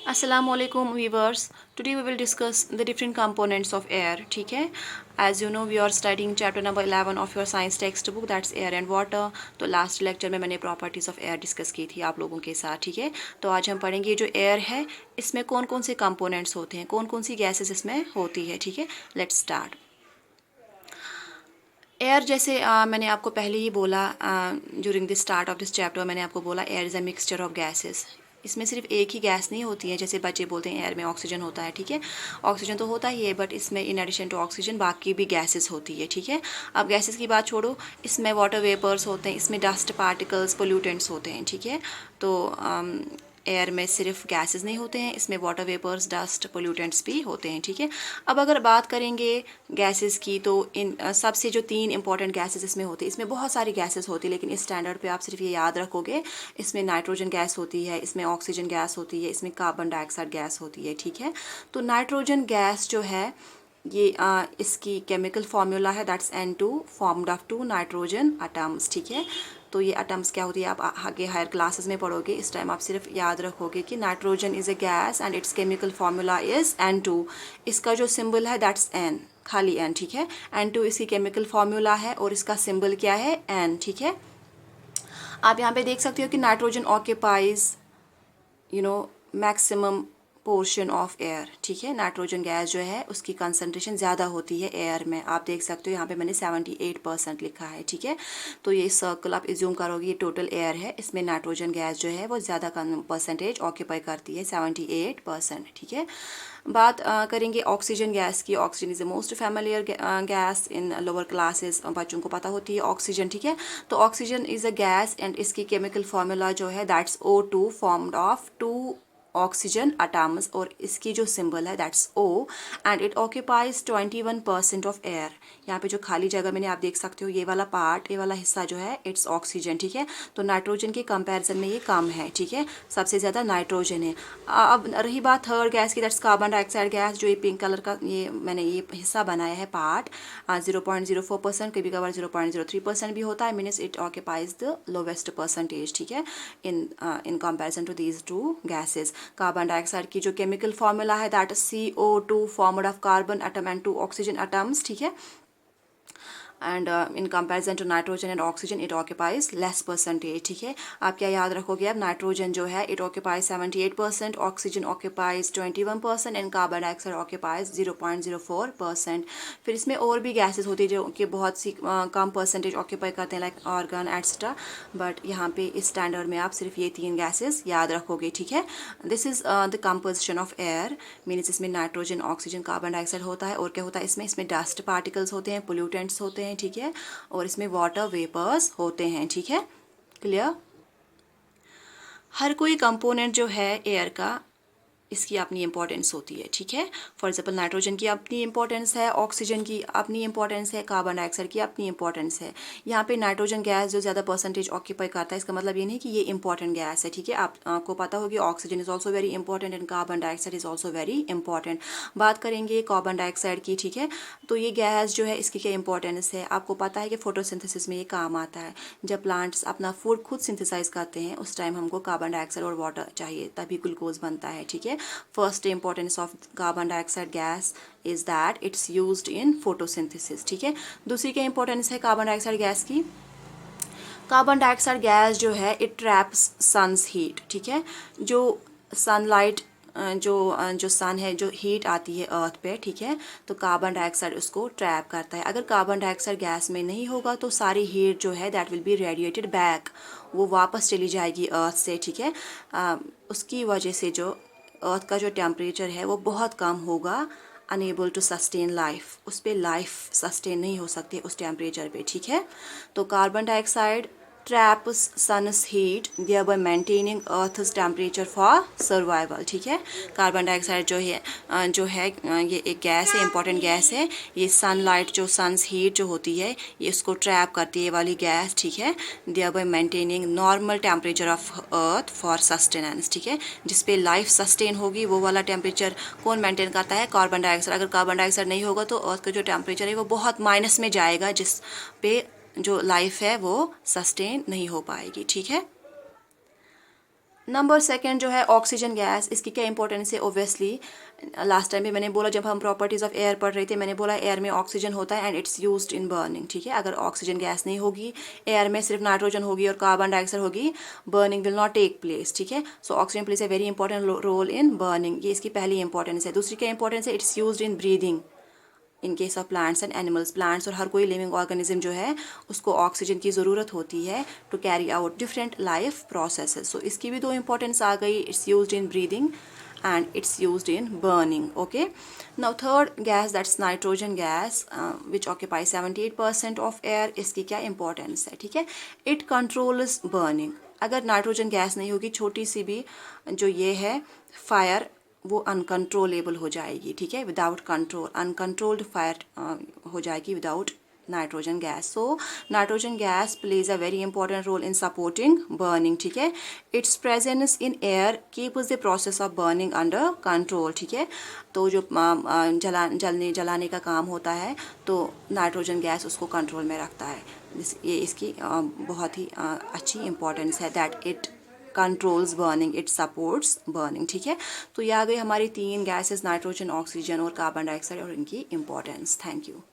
Assalamualaikum viewers. Today we will discuss the different components of air. ठीक है. As you know, we are studying chapter number 11 of your science textbook, that's air and water. तो last lecture में मैंने properties of air discuss की थी आप लोगों के साथ. ठीक है. तो आज हम पढ़ेंगे जो air है इसमें कौन कौन से components होते हैं, कौन कौन सी gases इसमें होती है. ठीक है. Let's start. एयर जैसे मैंने आपको पहले ही बोला during the start of this chapter मैंने आपको बोला air is a mixture of gases. इसमें सिर्फ एक ही गैस नहीं होती है, जैसे बच्चे बोलते हैं एयर में ऑक्सीजन होता है. ठीक है. ऑक्सीजन तो होता ही है, बट इसमें इन एडिशन टू ऑक्सीजन बाकी भी गैसेस होती है. ठीक है. अब गैसेस की बात छोड़ो, इसमें वाटर वेपर्स होते हैं, इसमें डस्ट पार्टिकल्स पोल्यूटेंट्स होते हैं. ठीक है. तो एयर में सिर्फ गैसेस नहीं होते हैं, इसमें वाटर वेपर्स डस्ट पोल्यूटेंट्स भी होते हैं. ठीक है. अब अगर बात करेंगे गैसेस की तो इन सबसे जो 3 इंपॉर्टेंट गैसेस इसमें होती है, इसमें बहुत सारी गैसेस होती है लेकिन इस स्टैंडर्ड पे आप सिर्फ ये याद रखोगे. इसमें नाइट्रोजन गैस होती है, इसमें ऑक्सीजन गैस होती है, इसमें कार्बन डाइऑक्साइड गैस होती है. ठीक है. तो नाइट्रोजन गैस जो है ये इसकी केमिकल फार्मूला है that's N2 formed of 2 nitrogen atoms. ठीक है. तो ये एटम्स क्या होती है आप आगे हायर क्लासेस में पढ़ोगे. इस टाइम आप सिर्फ याद रखोगे कि nitrogen is a gas and it's chemical formula is N2. इसका जो सिंबल है दैट्स N, खाली N. ठीक है. N2 इसकी केमिकल फार्मूला है और इसका सिंबल क्या है N. ठीक है. आप यहाँ पे देख सकते हो कि nitrogen occupies maximum portion of air. ठीक है. नाइट्रोजन गैस जो है उसकी कंसनट्रेशन ज़्यादा होती है एयर में. आप देख सकते हो यहाँ पे मैंने 78% लिखा है. ठीक है. तो ये सर्कल आप एज्यूम करोगे ये टोटल एयर है, इसमें नाइट्रोजन गैस जो है वो ज़्यादा परसेंटेज ऑक्यूपाई करती है 78%. ठीक है. बात करेंगे ऑक्सीजन गैस की. Oxygen is the most familiar gas in lower classes, बच्चों को पता होती है ऑक्सीजन. ठीक है. तो oxygen is a gas and इसकी केमिकल फार्मूला जो है that's O2 formed of 2 oxygen atoms और इसकी जो सिंबल है that's O and it occupies 21% of air. यहाँ पे जो खाली जगह मैंने आप देख सकते हो ये वाला पार्ट, ये वाला हिस्सा जो है इट्स ऑक्सीजन. ठीक है. तो नाइट्रोजन के कंपैरिजन में ये कम है. ठीक है. सबसे ज़्यादा नाइट्रोजन है. अब रही बात थर्ड गैस की दैट्स कार्बन डाइऑक्साइड गैस. जो ये पिंक कलर का ये मैंने ये हिस्सा बनाया है पार्ट 0.04%, कभी कभार 0.03% भी होता है. Means it occupies the lowest percentage. ठीक है. In comparison to these 2 gases. Carbon dioxide की जो केमिकल फार्मूला है that CO2 formed of carbon atom and 2 oxygen atoms. ठीक है. And in comparison to nitrogen and oxygen it occupies less percentage. ठीक है. आप क्या याद रखोगे अब नाइट्रोजन जो है it occupies 78%, oxygen occupies 21% and carbon dioxide occupies 0.04%. फिर इसमें और भी गैसेस होती है जो कि बहुत सी कम परसेंटेज ऑक्यूपाई करते हैं लाइक आर्गन एट्सट्रा, बट यहाँ पे इस स्टैंडर्ड में आप सिर्फ ये 3 गैसेस याद रखोगे. ठीक है. This is the composition of air. Means इसमें नाइट्रोजन ऑक्सीजन कार्बन डाइऑक्साइड होता है और क्या होता है इसमें डस्ट पार्टिकल्स होते हैं, पोल्यूटेंट्स होते हैं. ठीक है. और इसमें वाटर वेपर्स होते हैं. ठीक है. क्लियर. हर कोई कंपोनेंट जो है एयर का इसकी अपनी इंपॉर्टेंस होती है. ठीक है. फॉर एग्जाम्पल नाइट्रोजन की अपनी इंपॉर्टेंस है, ऑक्सीजन की अपनी इंपॉर्टेंस है, कार्बन डाइऑक्साइड की अपनी इंपॉर्टेंस है. यहाँ पे नाइट्रोजन गैस जो ज़्यादा परसेंटेज ऑक्यूपाई करता है इसका मतलब ये नहीं कि ये इंपॉर्टेंट गैस है. ठीक है. आपको पता होगी oxygen is also very important and carbon dioxide is also very important. बात करेंगे कार्बन डाइऑक्साइड की. ठीक है. तो ये गैस जो है इसकी क्या इंपॉर्टेंस है आपको पता है कि फोटोसिंथेसिस में ये काम आता है. जब प्लांट्स अपना फूड खुद सिंथेसाइज करते हैं उस टाइम हमको कार्बन डाइऑक्साइड और वाटर चाहिए तभी ग्लूकोज बनता है. ठीक है. First importance of carbon dioxide gas is that it's used in photosynthesis. ठीक है. दूसरी क्या इंपॉर्टेंस है कार्बन डाइऑक्साइड गैस की. कार्बन डाइऑक्साइड गैस जो है इट ट्रैप्स सन्स हीट. ठीक है. जो सनलाइट जो सन है जो हीट आती है अर्थ पे. ठीक है. तो कार्बन डाइऑक्साइड उसको ट्रैप करता है. अगर कार्बन डाइऑक्साइड गैस में नहीं होगा तो सारी हीट जो है that will be radiated back, वो वापस चली जाएगी अर्थ से. ठीक है. उसकी वजह से जो अर्थ का जो टेम्परेचर है वो बहुत कम होगा, अनएबल टू सस्टेन लाइफ. उस पर लाइफ सस्टेन नहीं हो सकती उस टेम्परेचर पे. ठीक है. तो carbon dioxide traps sun's heat thereby maintaining earth's temperature for survival. ठीक है. कार्बन डाइऑक्साइड जो है ये एक गैस है, इंपॉर्टेंट गैस है. ये सनलाइट जो सन्स हीट जो होती है ये इसको ट्रैप करती है, ये वाली गैस. ठीक है. thereby maintaining normal temperature of earth for sustenance. ठीक है. जिस पे लाइफ सस्टेन होगी वो वाला टेम्परेचर कौन मेंटेन करता है कार्बन डाइऑक्साइड. अगर कार्बन डाइऑक्साइड नहीं होगा तो अर्थ का जो टेम्परेचर है वो बहुत माइनस में जाएगा, जिस पे जो लाइफ है वो सस्टेन नहीं हो पाएगी. ठीक है. नंबर सेकंड जो है ऑक्सीजन गैस, इसकी क्या इंपॉर्टेंस है? ओब्वियसली लास्ट टाइम भी मैंने बोला, जब हम प्रॉपर्टीज़ ऑफ एयर पढ़ रहे थे, मैंने बोला एयर में ऑक्सीजन होता है and it's used in burning, ठीक है। अगर ऑक्सीजन गैस नहीं होगी, एयर में सिर्फ नाइट्रोजन होगी और कार्बन डाइऑक्साइड होगी, burning will not take place, ठीक है। So oxygen plays a very important role in burning, ये इसकी पहली इंपॉर्टेंस है। दूसरी क्या इंपॉर्टेंस है? It's used in breathing in case of plants and animals. Plants और हर कोई लिविंग ऑर्गेनिज्म जो है उसको ऑक्सीजन की ज़रूरत होती है to carry out different life processes. So इसकी भी दो इंपॉर्टेंस आ गई, it's used in breathing and it's used in burning. Okay, now third gas, that's nitrogen gas, which occupies 78% of air. इसकी क्या इंपॉर्टेंस है? ठीक है, it controls burning. अगर नाइट्रोजन गैस नहीं होगी, छोटी सी भी जो ये है फायर, वो अनकंट्रोलेबल हो जाएगी, ठीक है, विदाउट कंट्रोल, अनकंट्रोल्ड फायर हो जाएगी without nitrogen gas. So nitrogen gas plays a very important role in supporting burning, ठीक है। Its presence in air keeps the process of burning under control, ठीक है। तो जो जलाने का काम होता है, तो नाइट्रोजन गैस उसको कंट्रोल में रखता है। ये इसकी बहुत ही अच्छी इंपॉर्टेंस है, that it controls burning, it supports burning, ठीक है। तो ये आ गई हमारी तीन गैसेस, नाइट्रोजन, ऑक्सीजन और कार्बन डाइऑक्साइड, और इनकी इंपॉर्टेंस। Thank you.